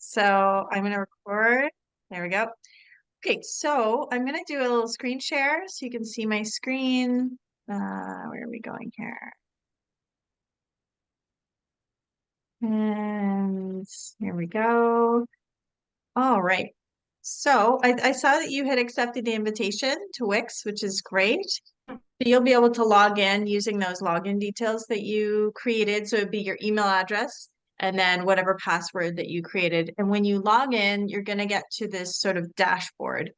So I'm going to record. There we go. Okay, so I'm going to do a little screen share so you can see my screen. Where are we going here? And here we go. All right. So I saw that you had accepted the invitation to Wix, which is great. So you'll be able to log in using those login details that you created. So it'd be your email address and then whatever password that you created. And when you log in, you're going to get to this sort of dashboard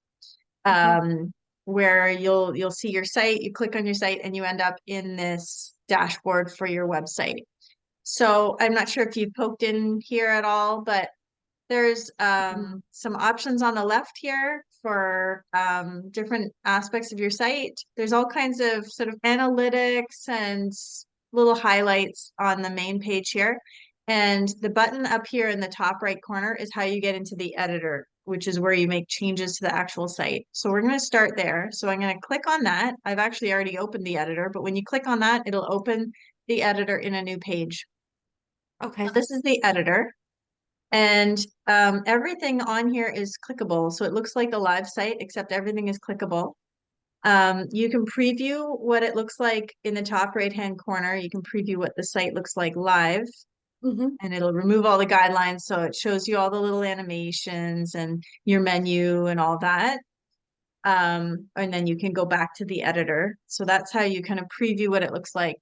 Mhm. where you'll see your site. You click on your site and you end up in this dashboard for your website. So I'm not sure if you've poked in here at all, but there's Mm. some options on the left here for different aspects of your site. There's all kinds of sort of analytics and little highlights on the main page here. And the button up here in the top right corner is how you get into the editor, which is where you make changes to the actual site. So we're going to start there. So I'm going to click on that. I've actually already opened the editor, but when you click on that, it'll open the editor in a new page. So Okay. this is the editor. And everything on here is clickable. So it looks like a live site, except everything is clickable. You can preview what it looks like in the top right-hand corner. You can preview what the site looks like live, Hmm. and it'll remove all the guidelines. So it shows you all the little animations and your menu and all that. And then you can go back to the editor. So that's how you kind of preview what it looks like.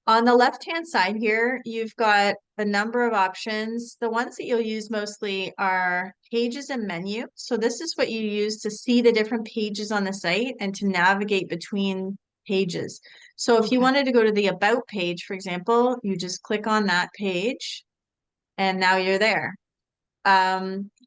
On the left-hand side here, you've got a number of options. The ones that you'll use mostly are pages and menu. So this is what you use to see the different pages on the site and to navigate between pages. So if you Okay. wanted to go to the About page, for example, you just click on that page and now you're there.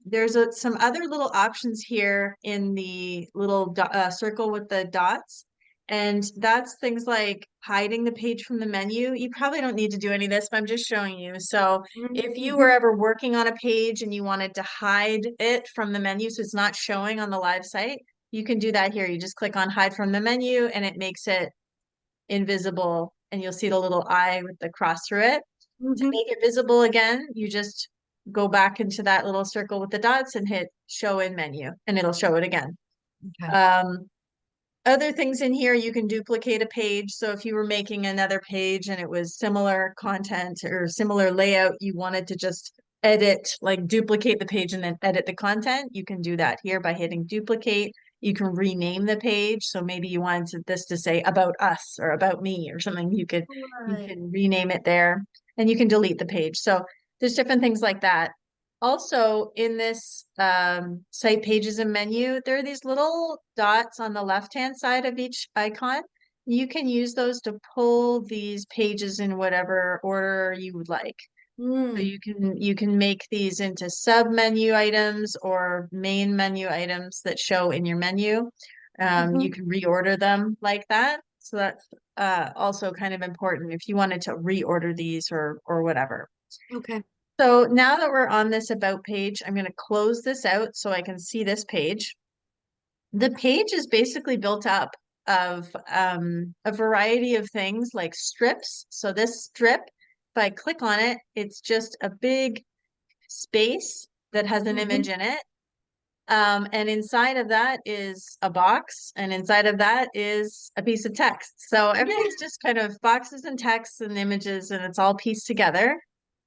There's some other little options here in the little circle with the dots. And that's things like hiding the page from the menu. You probably don't need to do any of this, but I'm just showing you. So if you were Mm-hmm. ever working on a page and you wanted to hide it from the menu so it's not showing on the live site, you can do that here. You just click on hide from the menu and it makes it invisible and you'll see the little eye with the cross through it. To Hmm. make it visible again, you just go back into that little circle with the dots and hit show in menu and it'll show it again. Okay. Um, Other things in here, you can duplicate a page. So if you were making another page and it was similar content or similar layout, you wanted to just edit, like duplicate the page and then edit the content, you can do that here by hitting duplicate. You can rename the page. So maybe you wanted this to say about us or about me or something. You Right. can rename it there and you can delete the page. So there's different things like that. Also, in this site pages and menu, there are these little dots on the left-hand side of each icon. You can use those to pull these pages in whatever order you would like. So Mm. you can make these into sub-menu items or main menu items that show in your menu. You Hmm. can reorder them like that. So that's also kind of important if you wanted to reorder these or whatever. Okay. So now that we're on this about page, I'm going to close this out so I can see this page. The page is basically built up of a variety of things like strips. So this strip, if I click on it, it's just a big space that has an Hmm. image in it. And inside of that is a box, and inside of that is a piece of text. So everything's just kind of boxes and texts and images, and it's all pieced together.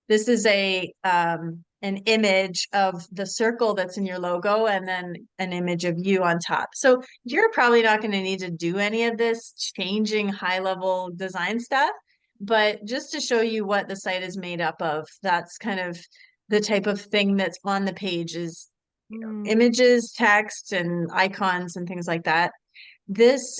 This is a an image of the circle that's in your logo and then an image of you on top. So you're probably not going to need to do any of this changing high level design stuff, but just to show you what the site is made up of, that's kind of the type of thing that's on the page is Mm. images, text, and icons and things like that. This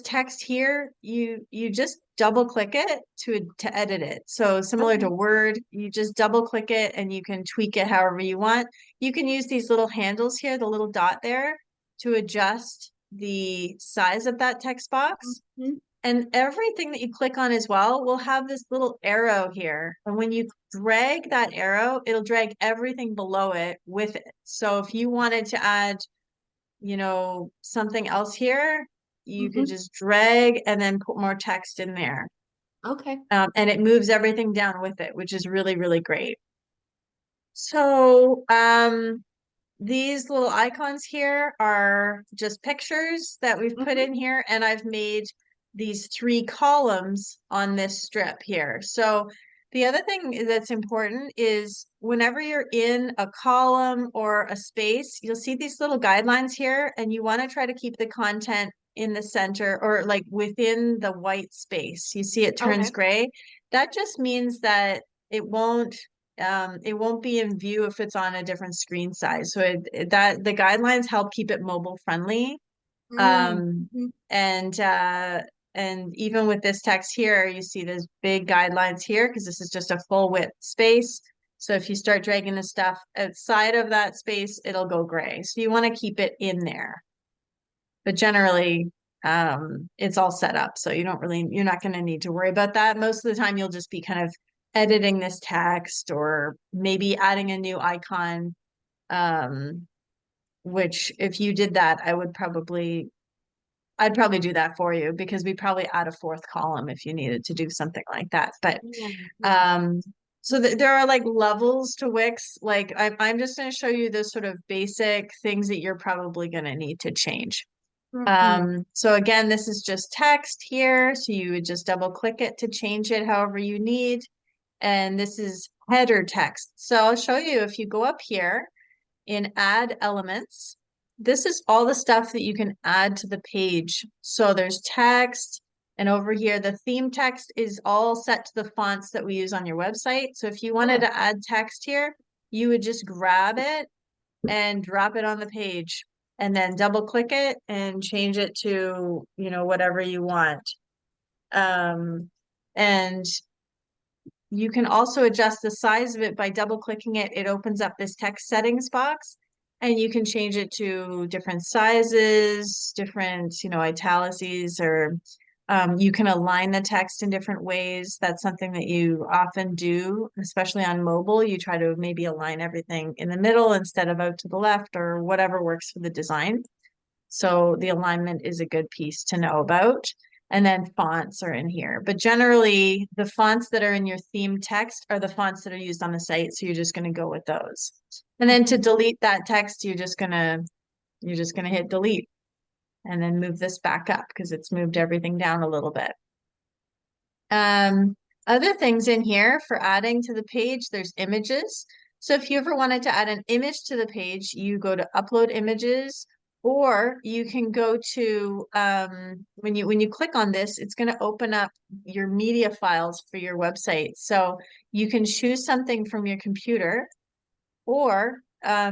text here, you just double click it to edit it. So similar to Okay. Word, you just double click it and you can tweak it however you want. You can use these little handles here, the little dot there, to adjust the size of that text box. Mhm. And everything that you click on as well will have this little arrow here. And when you drag that arrow, it'll drag everything below it with it. So if you wanted to add something else here, you could Mhm. just drag and then put more text in there. Okay. And it moves everything down with it, which is really, really great. So, these little icons here are just pictures that we've put Mhm. in here, and I've made these three columns on this strip here. So the other thing that's important is whenever you're in a column or a space, you'll see these little guidelines here, and you want to try to keep the content in the center or like within the white space. You see it turns Okay. gray. That just means that it won't be in view if it's on a different screen size. So that the guidelines help keep it mobile friendly. Mm. Um, Mhm. and even with this text here, you see there's big guidelines here because this is just a full width space. So if you start dragging the stuff outside of that space, it'll go gray. So you want to keep it in there. But generally, it's all set up. So you're not going to need to worry about that. Most of the time, you'll just be kind of editing this text or maybe adding a new icon. Um, which if you did that, I'd probably do that for you because we probably add a fourth column if you needed to do something like that. But Yeah, yeah. um, so there are like levels to Wix. Like I'm just going to show you the sort of basic things that you're probably going to need to change. Mhm. So again, this is just text here. So you would just double click it to change it however you need. And this is header text. So I'll show you if you go up here in add elements, this is all the stuff that you can add to the page. So there's text, and over here, the theme text is all set to the fonts that we use on your website. So if you wanted Oh, to add text here, you would just grab it and drop it on the page and then double click it and change it to, whatever you want. Um, and you can also adjust the size of it by double clicking it. It opens up this text settings box and you can change it to different sizes, different, italices, or you can align the text in different ways. That's something that you often do, especially on mobile. You try to maybe align everything in the middle instead of out to the left or whatever works for the design. So the alignment is a good piece to know about. And then fonts are in here. But generally, the fonts that are in your theme text are the fonts that are used on the site. So you're just going to go with those. And then to mhm. delete that text, you're just gonna hit delete and then move this back up because it's moved everything down a little bit. Um, Other things in here for adding to the page, there's images. So if you ever wanted to add an image to the page, you go to upload images, or you can go to when you click on this, it's going to open up your media files for your website. So you can choose something from your computer, or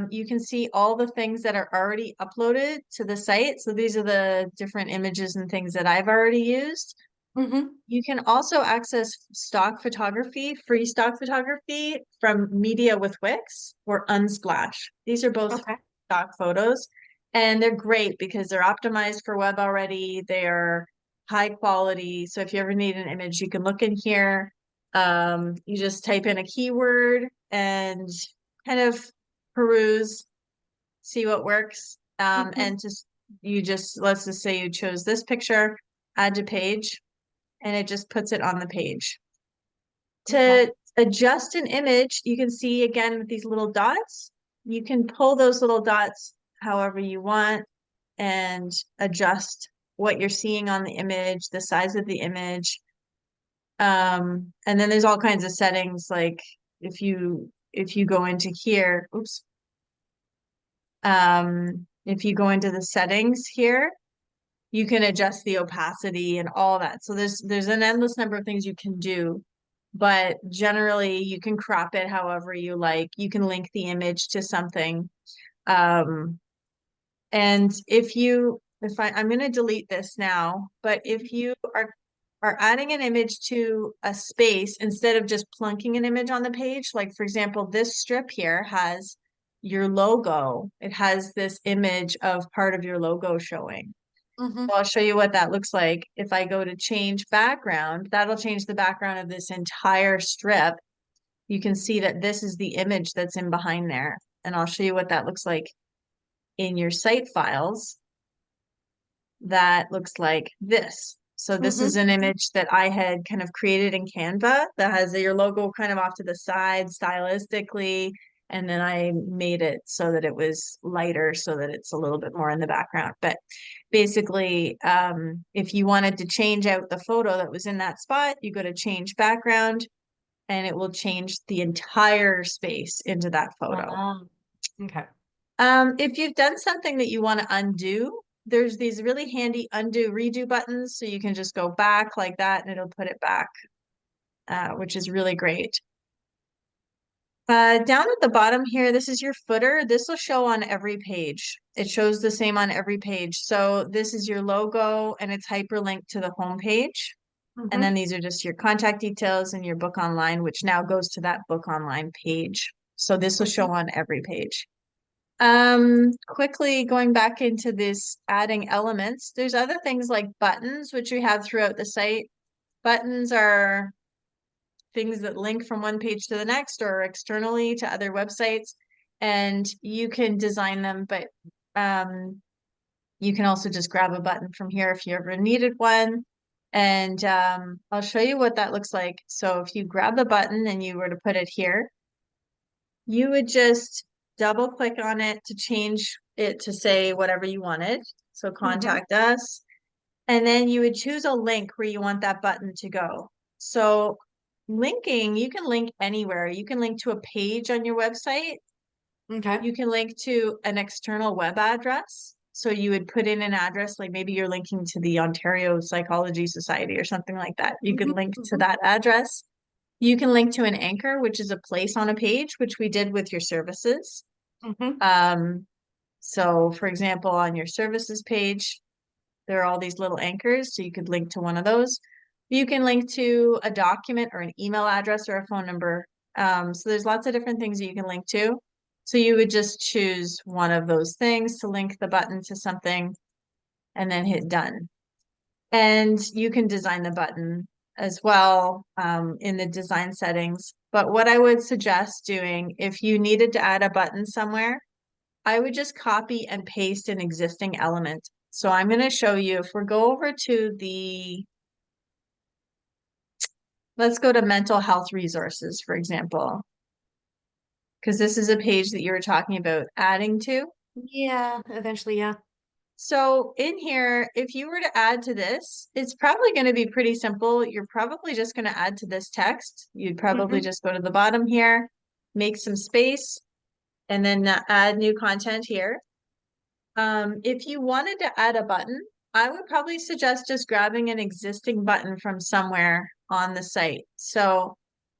you can see all the things that are already uploaded to the site. So these are the different images and things that I've already used. Mhm. You can also access stock photography, free stock photography from Media with Wix or Unsplash. These are both Okay. stock photos, and they're great because they're optimized for web already. They're high quality. So if you ever need an image, you can look in here. You just type in a keyword and kind of peruse, see what works. Mhm. And let's just say you chose this picture, add to page, and it just puts it on the page. Okay. To adjust an image, you can see again with these little dots, you can pull those little dots however you want and adjust what you're seeing on the image, the size of the image. And then there's all kinds of settings like if you go into here, oops, if you go into the settings here, you can adjust the opacity and all that. So there's an endless number of things you can do, but generally you can crop it however you like. You can link the image to something. Um, and I'm going to delete this now, but if you are adding an image to a space instead of just plunking an image on the page, like for example, this strip here has your logo. It has this image of part of your logo showing. Mhm. So I'll show you what that looks like. If I go to change background, that'll change the background of this entire strip. You can see that this is the image that's in behind there. And I'll show you what that looks like in your site files. That looks like this. So this is Mhm. an image that I had kind of created in Canva that has your logo kind of off to the side stylistically. And then I made it so that it was lighter so that it's a little bit more in the background. But basically, if you wanted to change out the photo that was in that spot, you go to change background and it will change the entire space into that photo. Okay. If you've done something that you want to undo, there's these really handy undo redo buttons. So you can just go back like that and it'll put it back, which is really great. Down at the bottom here, this is your footer. This will show on every page. It shows the same on every page. So this is your logo and it's hyperlinked to the home page. And then these are just your contact details and your book online, which now goes to that book online page. So this will show on every page. Quickly going back into this adding elements, there's other things like buttons, which we have throughout the site. Buttons are things that link from one page to the next or externally to other websites, and you can design them, but you can also just grab a button from here if you ever needed one. And I'll show you what that looks like. So if you grab the button and you were to put it here, you would just double click on it to change it to say whatever you wanted. So contact us. And then you would choose a link where you want that button to go. So linking, you can link anywhere. You can link to a page on your website. Okay. You can link to an external web address. So you would put in an address, like maybe you're linking to the Ontario Psychology Society or something like that. You could link to that address. You can link to an anchor, which is a place on a page, which we did with your services. So for example, on your services page, there are all these little anchors, so you could link to one of those. You can link to a document or an email address or a phone number. So there's lots of different things that you can link to. So you would just choose one of those things to link the button to something and then hit done. And you can design the button as well in the design settings. But what I would suggest doing if you needed to add a button somewhere, I would just copy and paste an existing element. So I'm going to show you, if we go over to let's go to mental health resources, for example, because this is a page that you were talking about adding to. Yeah, eventually, yeah. So in here, if you were to add to this, it's probably going to be pretty simple. You're probably just going to add to this text. You'd probably just go to the bottom here, make some space, and then add new content here. If you wanted to add a button, I would probably suggest just grabbing an existing button from somewhere on the site. So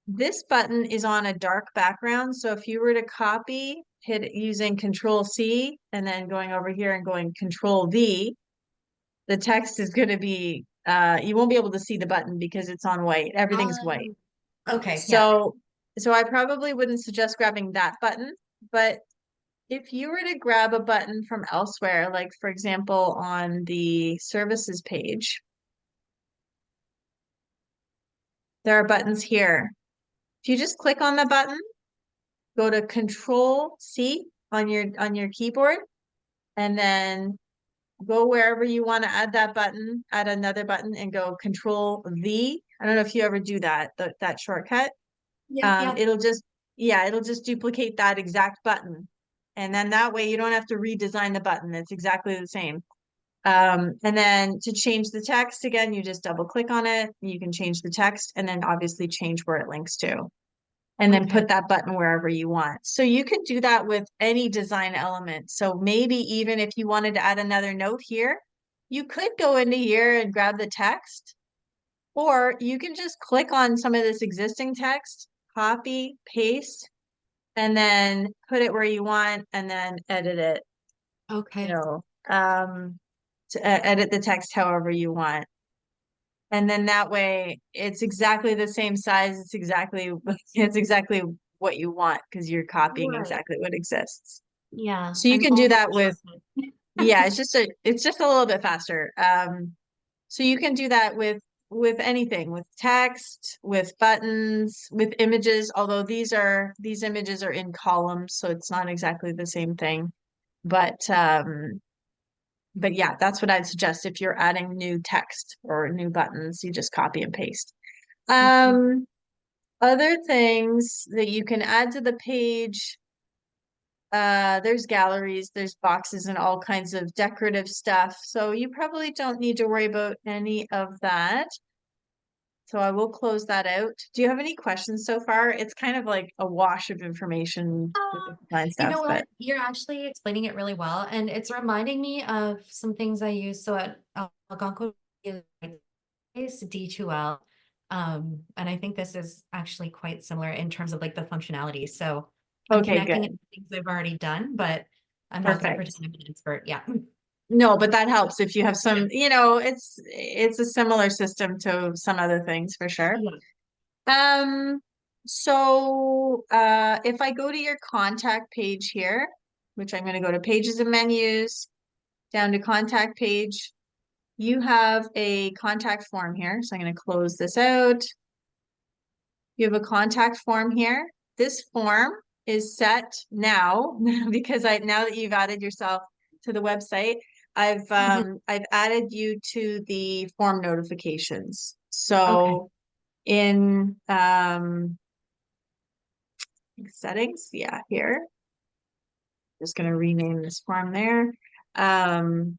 this button is on a dark background. So if you were to copy, hit it using Control C and then going over here and going Control V, the text is going to be, you won't be able to see the button because it's on white. Everything's white. Okay, yeah. So I probably wouldn't suggest grabbing that button, but if you were to grab a button from elsewhere, like for example, on the services page, there are buttons here. If you just click on the button, go to Control C on your keyboard, and then go wherever you want to add that button, add another button and go Control V. I don't know if you ever do that, that shortcut. Yeah. It'll just, yeah, it'll just duplicate that exact button. And then that way you don't have to redesign the button. It's exactly the same. And then to change the text again, you just double click on it. You can change the text and then obviously change where it links to. And then Okay. put that button wherever you want. So you could do that with any design element. So maybe even if you wanted to add another note here, you could go into here and grab the text, or you can just click on some of this existing text, copy, paste, and then put it where you want and then edit it, you Okay. know, to edit the text however you want. And then that way it's exactly the same size. It's exactly what you want because you're copying Right. exactly what exists. Yeah, So you I'm can do all that with, shortcut. yeah, it's just a little bit faster. So you can do that with anything, with text, with buttons, with images, although these images are in columns, so it's not exactly the same thing. But yeah, that's what I'd suggest if you're adding new text or new buttons, you just copy and paste. Mhm. Other things that you can add to the page, there's galleries, there's boxes and all kinds of decorative stuff. So you probably don't need to worry about any of that. So I will close that out. Do you have any questions so far? It's kind of like a wash of information with the design You stuff, know but what? You're actually explaining it really well, and it's reminding me of some things I use. So at Algonquin is D2L, and I think this is actually quite similar in terms of like the functionality. So I'm okay, connecting it good. to things I've already done, but I'm not going to Perfect. pretend I'm an expert. Yeah. No, but that helps if you have Yeah. some, it's a similar system to some other things for sure. Yeah. Um, if I go to your contact page here, which I'm going to go to pages and menus, down to contact page, you have a contact form here. So I'm going to close this out. You have a contact form here. This form is set now because now that you've added yourself to the website, Mhm. I've added you to the form notifications. Okay. So in settings, yeah, here. Just going to rename this form there. Um,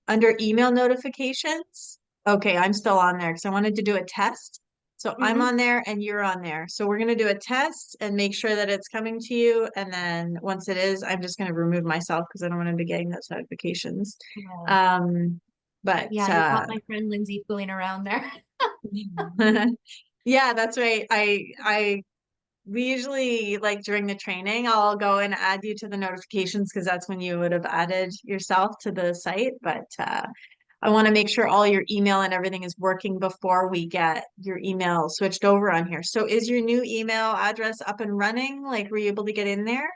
Under email notifications. Okay, I'm still on there because I wanted to do a test. So I'm Hmm. on there and you're on there. So we're going to do a test and make sure that it's coming to you. And then once it is, I'm just going to remove myself because I don't want to be getting those notifications. Oh, Um, but yeah, you got my friend Lindsay fooling around there. yeah, that's right. We usually like during the training, I'll go and add you to the notifications because that's when you would have added yourself to the site. But I want to make sure all your email and everything is working before we get your email switched over on here. So is your new email address up and running? Like, were you able to get in there?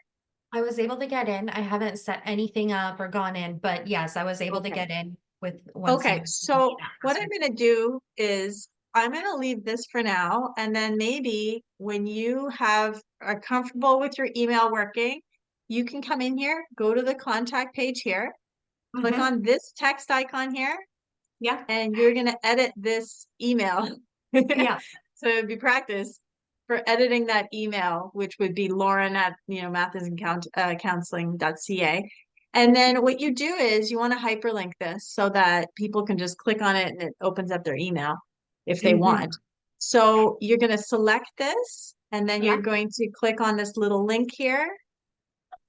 I was able to get in. I haven't set anything up or gone in, but yes, I was able to Okay. get in with once Okay. you gave me So that what I'm password. going to do is I'm going to leave this for now. And then maybe when you are comfortable with your email working, you can come in here, go to the contact page here, click Hmm. on this text icon here, Yeah. and you're going to edit this email. Yeah. So it'd be practice for editing that email, which would be Lauren at, Matheson counseling.ca. And then what you do is you want to hyperlink this so that people can just click on it and it opens up their email if they Hmm. want. So you're going to select this and then you're Yeah. going to click on this little link here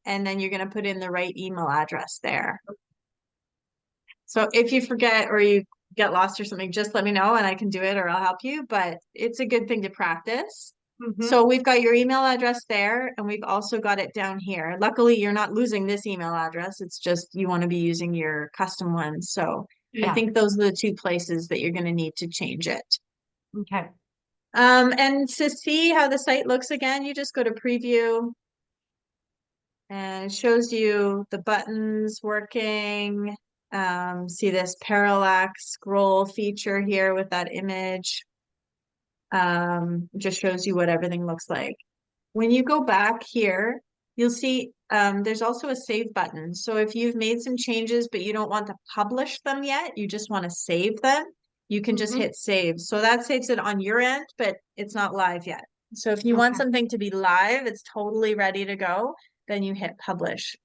and then you're going to put in the right email address there. So if you forget or you get lost or something, just let me know and I can do it or I'll help you. But it's a good thing to practice. Hmm. So we've got your email address there and we've also got it down here. Luckily, you're not losing this email address. It's just you want to be using your custom one. So I Yeah. think those are the two places that you're going to need to change it. Okay. And to see how the site looks again, you just go to preview and it shows you the buttons working. See this parallax scroll feature here with that image. Just shows you what everything looks like. When you go back here, you'll see there's also a save button. So if you've made some changes, but you don't want to publish them yet, you just want to save them, you can just Hmm. hit save. So that saves it on your end, but it's not live yet. So if you want Okay. something to be live, it's totally ready to go, then you hit publish.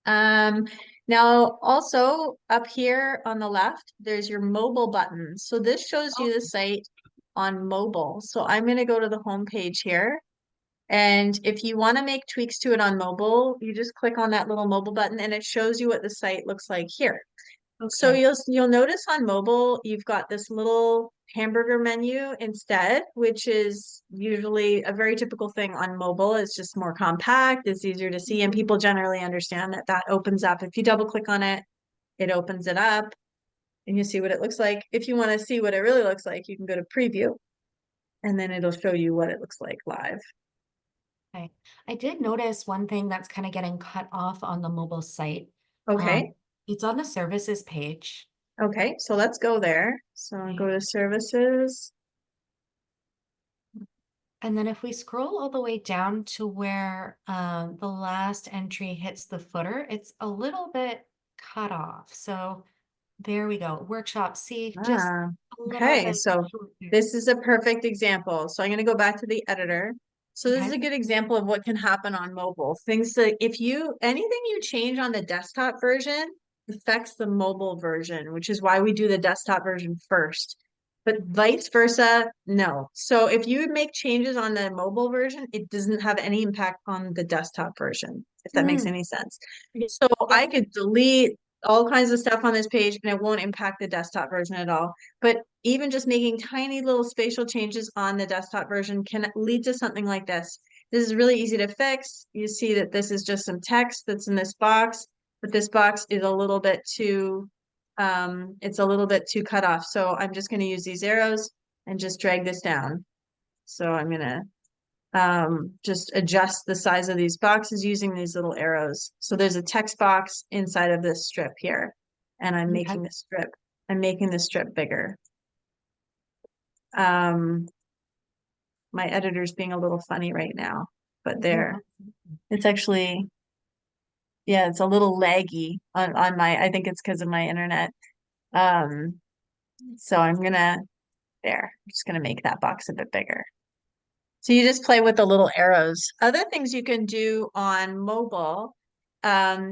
Um, Now also up here on the left, there's your mobile button. So this shows Oh, you the site on mobile. So I'm going to go to the home page here. And if you want to make tweaks to it on mobile, you just click on that little mobile button and it shows you what the site looks like here. So okay. you'll notice on mobile, you've got this little hamburger menu instead, which is usually a very typical thing on mobile. It's just more compact, it's easier to see, and Mhm. people generally understand that that opens up. If you double click on it, it opens it up and you see what it looks like. If you want to see what it really looks like, you can go to preview and then it'll show you what it looks like live. Okay. I did notice one thing that's kind of getting cut off on the mobile site. Um, Okay. it's on the services page. Okay, so let's go there. So I'll go Okay. to services. And then if we scroll all the way down to where the last entry hits the footer, it's a little bit cut off. So there we go. Workshop C, just Ah, a little okay, bit so short there. this is a perfect example. So I'm going to go back to the editor. So this is Okay. a good example of what can happen on mobile. Things that if you anything you change on the desktop version affects the mobile version, which is why we do the desktop version first. But vice versa, no. So if you make changes on the mobile version, it doesn't have any impact on the desktop version, if that makes Mm. any sense. Yeah. So I Yep. could delete all kinds of stuff on this page and it won't impact the desktop version at all. But even just making tiny little spatial changes on the desktop version can lead to something like this. This is really easy to fix. You see that this is just some text that's in this box, but this box is a little bit too, it's a little bit too cut off. So I'm just going to use these arrows and just drag this down. So I'm going to just adjust the size of these boxes using these little arrows. So there's a text box inside of this strip here, and Okay. I'm making the strip bigger. Um, my editor's being a little funny right now, but No, there, it's actually, yeah, it's a little laggy on my, I think it's because of my internet. Um, so I'm just gonna make that box a bit bigger. So you just play with the little arrows. Other things you can do on mobile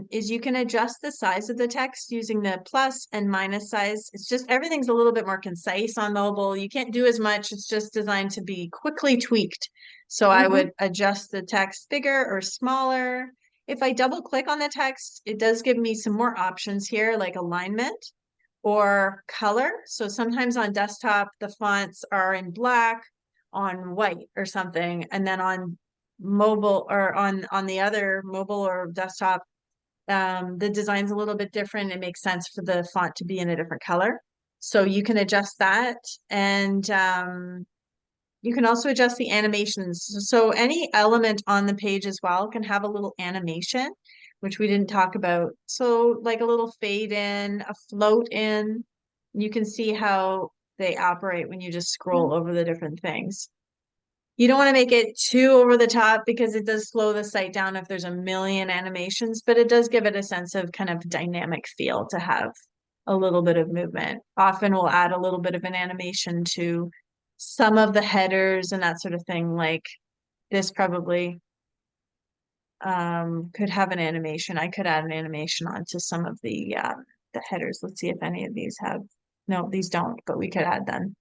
is you can adjust the size of the text using the plus and minus size. It's just everything's a little bit more concise on mobile. You can't do as much. It's just designed to be quickly tweaked. So I Mm-hmm. would adjust the text bigger or smaller. If I double click on the text, it does give me some more options here, like alignment or color. So sometimes on desktop, the fonts are in black on white or something, and then on mobile or on the other mobile or desktop, the design's a little bit different. It makes sense for the font to be in a different color. So you can adjust that, and you can also adjust the animations. So any element on the page as well can have a little animation, which we didn't talk about. So like a little fade in, a float in. You can see how they operate when you just scroll over the different things. You don't want to make it too over the top because it does slow the site down if there's a million animations, but it does give it a sense of kind of dynamic feel to have a little bit of movement. Often we'll add a little bit of an animation to some of the headers and that sort of thing. Like this probably could have an animation. I could add an animation onto some of the headers. Let's see if any of these have. No, these don't, but we could add them.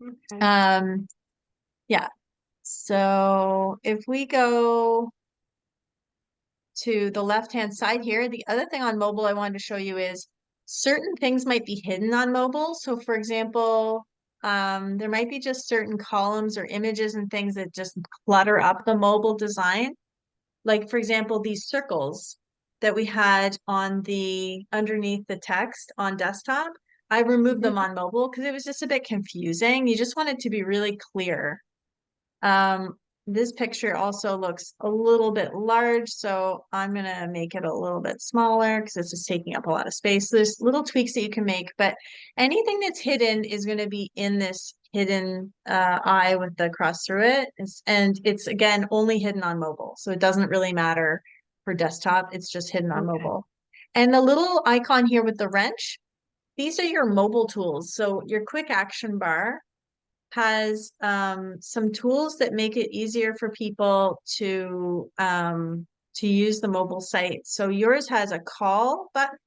Okay. Um, yeah. So if we go to the left-hand side here, the other thing on mobile I wanted to show you is certain things might be hidden on mobile. So for example, there might be just certain columns or images and things that just clutter up the mobile design. Like for example, these circles that we had on the underneath the text on desktop, I removed them Mhm. on mobile because it was just a bit confusing. You just want it to be really clear. Um, this picture also looks a little bit large, so I'm gonna make it a little bit smaller because it's just taking up a lot of space. There's little tweaks that you can make, but anything that's hidden is gonna be in this hidden eye with the cross through it. And it's again only hidden on mobile, so it doesn't really matter for desktop, it's just hidden on Okay. mobile. And the little icon here with the wrench, these are your mobile tools. So your quick action bar has some tools that make it easier for people to use the mobile site. So yours has a call button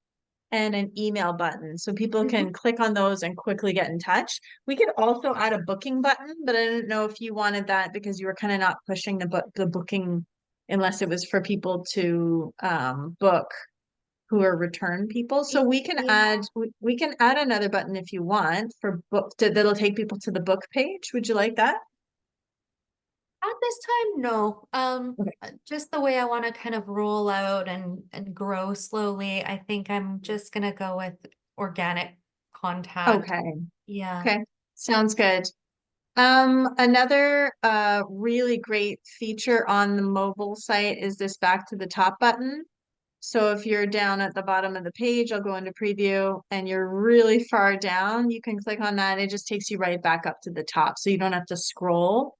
and an email button, so people Mhm. can click on those and quickly get in touch. We could also add a booking button, but I didn't know if you wanted that because you were kind of not pushing the booking unless it was for people to book who are return people. So Yeah. we can add another button if you want for that'll take people to the book page. Would you like that? At this time, no. Okay. Just the way I want to kind of roll out and grow slowly. I think I'm just gonna go with organic contact. Okay. Yeah. Okay. Sounds good. Another really great feature on the mobile site is this back to the top button. So if you're down at the bottom of the page, I'll go into preview and you're really far down, you can click on that. It just takes you right back up to the top. So you don't have to scroll.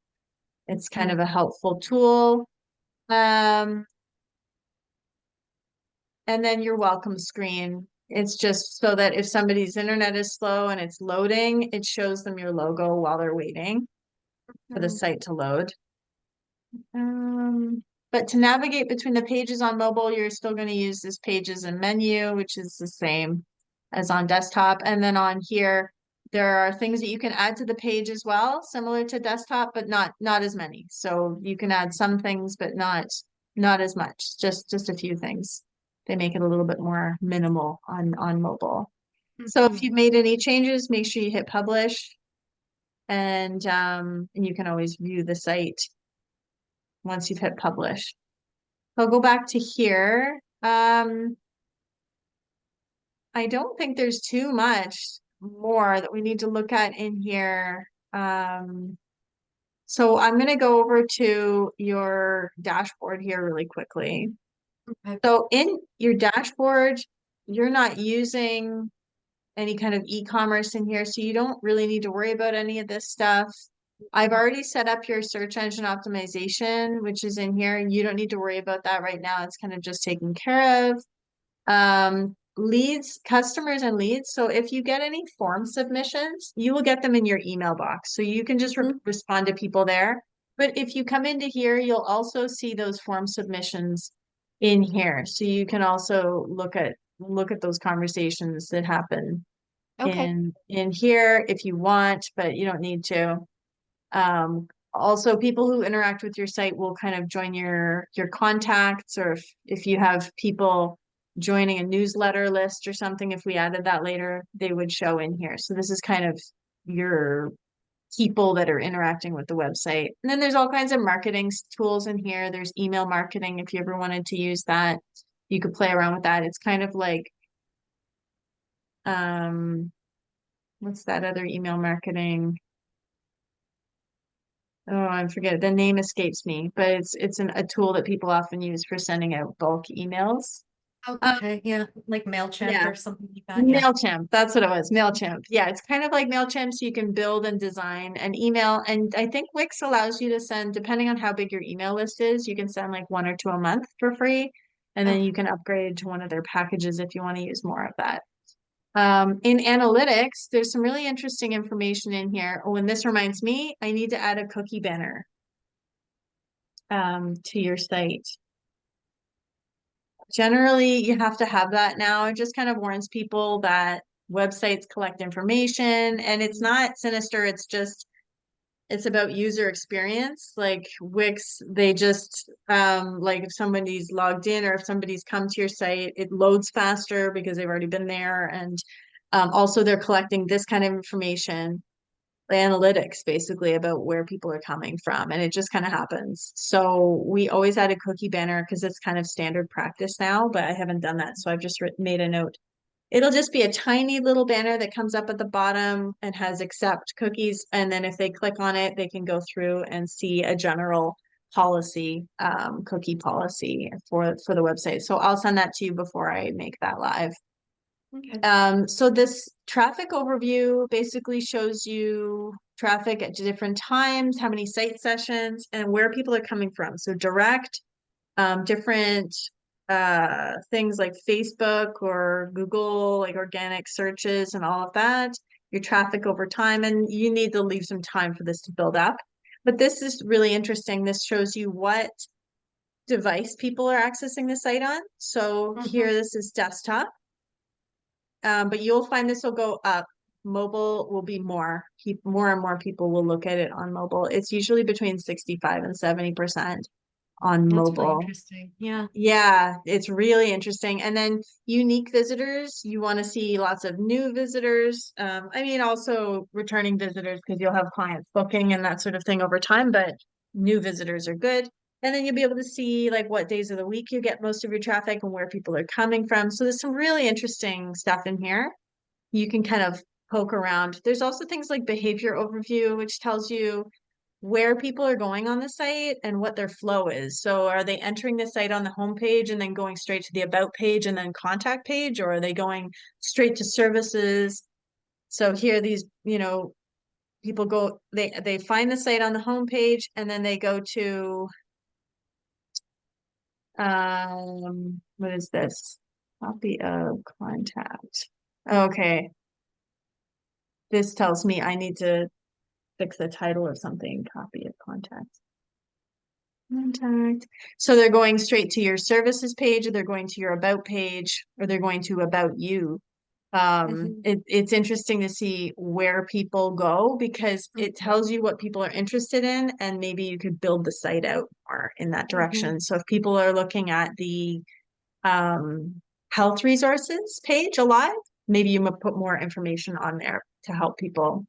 It's kind Mm. of a helpful tool. Um, and then your welcome screen. It's just so that if somebody's internet is slow and it's loading, it shows them your logo while they're waiting for the Mm. site to load. But to navigate between the pages on mobile, you're still going to use this pages and menu, which is the same as on desktop. And then on here, there are things that you can add to the page as well, similar to desktop, but not as many. So you can add some things, but not as much, just a few things. They make it a little bit more minimal on mobile. So if Mhm. you've made any changes, make sure you hit publish, and you can always view the site once you've hit publish. I'll go back to here. I don't think there's too much more that we need to look at in here. So I'm going to go over to your dashboard here really quickly. Okay. So in your dashboard, you're not using any kind of e-commerce in here, so you don't really need to worry about any of this stuff. I've already set up your search engine optimization, which is in here. You don't need to worry about that right now. It's kind of just taken care of. Leads, customers and leads. So if you get any form submissions, you will get them in your email box. So you can just Mhm. respond to people there. But if you come into here, you'll also see those form submissions in here. So you can also look at those conversations that happen Okay. in here if you want, but you don't need to. Also, people who interact with your site will kind of join your contacts, or if you have people joining a newsletter list or something, if we added that later, they would show in here. So this is kind of your people that are interacting with the website. And then there's all kinds of marketing tools in here. There's email marketing if you ever wanted to use that. You could play around with that. It's kind of like um what's that other email marketing? Oh, I forget. The name escapes me, but it's a tool that people often use for sending out bulk emails. Um, Okay. Yeah. Like MailChimp yeah, or something like that. Yeah. MailChimp. That's what it was. MailChimp. Yeah, it's kind of like MailChimp, so you can build and design an email. And I think Wix allows you to send, depending on how big your email list is, you can send like one or two a month for free. And then you Okay. can upgrade to one of their packages if you want to use more of that. In analytics, there's some really interesting information in here. Oh, and this reminds me, I need to add a cookie banner to your site. Generally, you have to have that now. It just kind of warns people that websites collect information and it's not sinister. It's about user experience. Like Wix, they just, like if somebody's logged in or if somebody's come to your site, it loads faster because they've already been there. And also they're collecting this kind of information, analytics basically about where people are coming from, and it just kind of happens. So we always add a cookie banner because it's kind of standard practice now, but I haven't done that, so I've just made a note. It'll just be a tiny little banner that comes up at the bottom and has accept cookies, and then if they click on it they can go through and see a general policy, cookie policy for the website. So I'll send that to you before I make that live. Okay. So this traffic overview basically shows you traffic at different times, how many site sessions, and where people are coming from. So direct, different things like Facebook or Google, like organic searches and all of that, your traffic over time, and you need to leave some time for this to build up. But this is really interesting. This shows you what device people are accessing the site on. So here, Mhm. this is desktop. But you'll find this will go up. Mobile will be more. More and more people will look at it on mobile. It's usually between 65 and 70% on That's really mobile. interesting. Yeah. Yeah, it's really interesting. And then unique visitors, you want to see lots of new visitors. I mean, also returning visitors because you'll have clients booking and that sort of thing over time, but new visitors are good. And then you'll be able to see like what days of the week you get most of your traffic and where people are coming from. So there's some really interesting stuff in here. You can kind of poke around. There's also things like behavior overview, which tells you where people are going on the site and what their flow is. So are they entering the site on the homepage and then going straight to the about page and then contact page, or are they going straight to services? So here these, people go, they find the site on the homepage and then they go to what is this? Copy of contact. Okay. This tells me I need to fix the title of something, copy of contact. Contact. So they're going straight to your services page, or they're going to your about page, or they're going to about you. Mhm, It's interesting to see where people go because it mhm, tells you what people are interested in, and maybe you could build the site out more in that mhm. direction. So if people are looking at the um, health resources page a lot, maybe you might put more information on there to help people.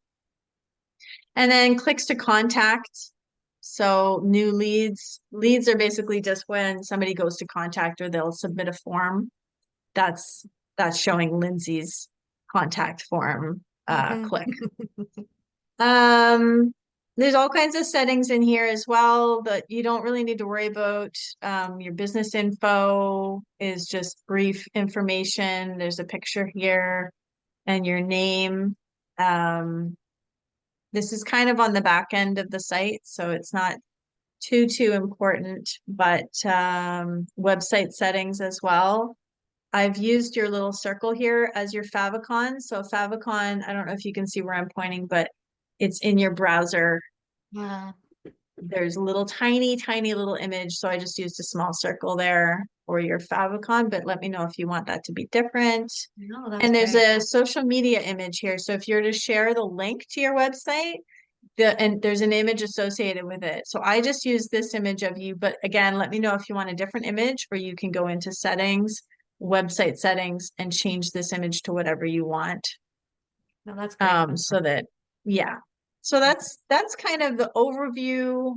And then clicks to contact. So new leads. Leads are basically just when somebody goes to contact or they'll submit a form. That's that's showing Lindsay's contact form Mhm. click. Um, there's all kinds of settings in here as well that you don't really need to worry about. Your business info is just brief information. There's a picture here and your name. Um, this is kind of on the back end of the site, so it's not too important, but website settings as well. I've used your little circle here as your favicon. So favicon, I don't know if you can see where I'm pointing, but it's in your browser. Yeah, There's a little tiny little image. So I just used a small circle there for your favicon, but let me know if you want that to be different. no, that's And there's great. a social media image here. So if you're to share the link to your website, and there's an image associated with it. So I just use this image of you, but again, let me know if you want a different image, or you can go into settings, website settings, and change this image to whatever you want. No, that's great. That's So that, yeah. So that's kind of the overview.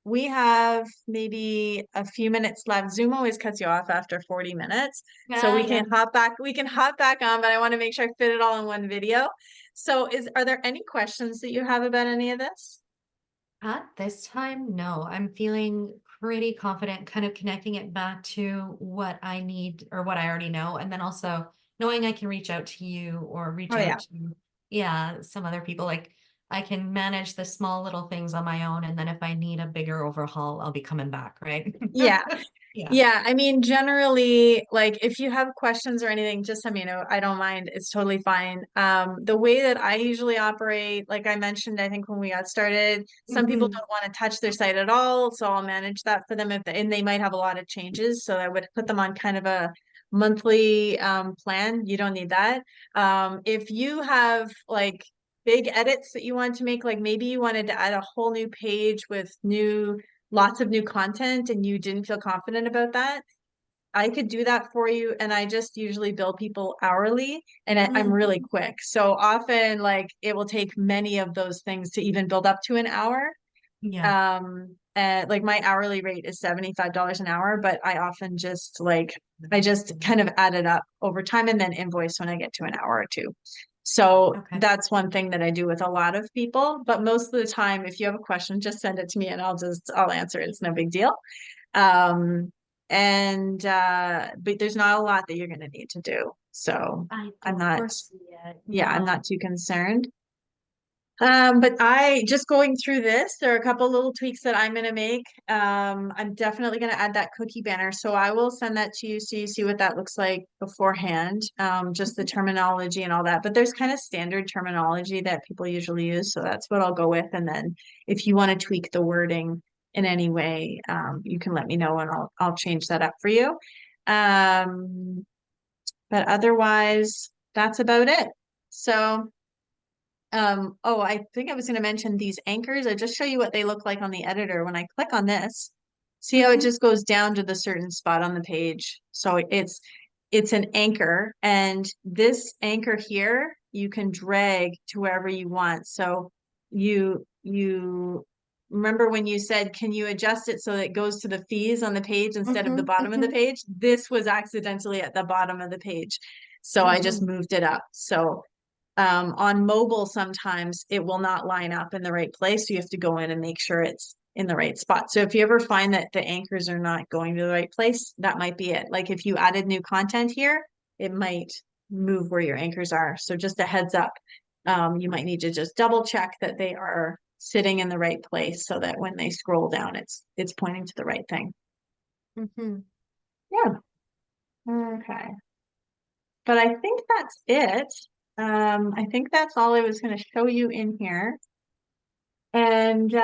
We have maybe a few minutes left. Zoom always cuts you off after 40 minutes. So yeah, yeah. we can hop back on, but I want to make sure I fit it all in one video. So are there any questions that you have about any of this? At this time, no, I'm feeling pretty confident kind of connecting it back to what I need or what I already know. And then also knowing I can reach out to you or Oh reach yeah. out to, yeah, some other people. Like I can manage the small little things on my own. And then if I need a bigger overhaul, I'll be coming back, right? Yeah. Yeah. Yeah, I mean, generally, like if you have questions or anything, just let me know. I don't mind. It's totally fine. The way that I usually operate, like I mentioned, I think when we got started, some people Hmm. don't want to touch their site at all, so I'll manage that for them and they might have a lot of changes, so I would put them on kind of a monthly plan. You don't need that. If you have like big edits that you want to make, like maybe you wanted to add a whole new page with lots of new content and you didn't feel confident about that, I could do that for you. And I just usually bill people hourly and I'm really quick. So often, like, it will take many of those things to even build up to an hour. Yeah. Like my hourly rate is $75 an hour, but I often just I just kind of add it up over time and then invoice when I get to an hour or two. So Okay. that's one thing that I do with a lot of people. But most of the time, if you have a question, just send it to me and I'll answer it. It's no big deal. Um, but there's not a lot that you're going to need to do. So I I'm don't not, foresee it. yeah, I'm No. not too concerned. But I just going through this, there are a couple little tweaks that I'm going to make. I'm definitely going to add that cookie banner. So I will send that to you so you see what that looks like beforehand, just the terminology and all that. But there's kind of standard terminology that people usually use. So that's what I'll go with. And then if you want to tweak the wording in any way, you can let me know and I'll change that up for you. Um, but otherwise, that's about it. So oh, I think I was going to mention these anchors. I just show you what they look like on the editor. When I click on this, see how it Hmm. just goes down to the certain spot on the page. So it's an anchor, and this anchor here you can drag to wherever you want. So you remember when you said, can you adjust it so that it goes to the fees on the page instead of the Hmm. bottom of the Hmm. page? This was accidentally at the bottom of the page. So I just Hmm. moved it up. So on mobile, sometimes it will not line up in the right place. So you have to go in and make sure it's in the right spot. So if you ever find that the anchors are not going to the right place, that might be it. Like if you added new content here, it might move where your anchors are. So just a heads up. You might need to just double check that they are sitting in the right place so that when they scroll down, it's pointing to the right thing. Hmm. Yeah. Okay. But I think that's it. I think that's all I was going to show you in here. And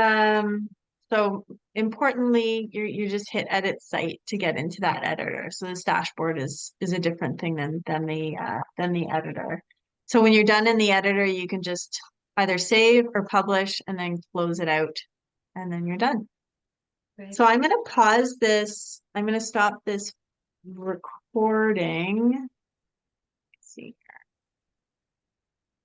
So importantly, you just hit edit site to get into that editor. So this dashboard is a different thing than the editor. So when you're done in the editor, you can just either save or publish and then close it out, and then you're done. Right. So I'm going to pause this. I'm going to stop this recording. Let's see.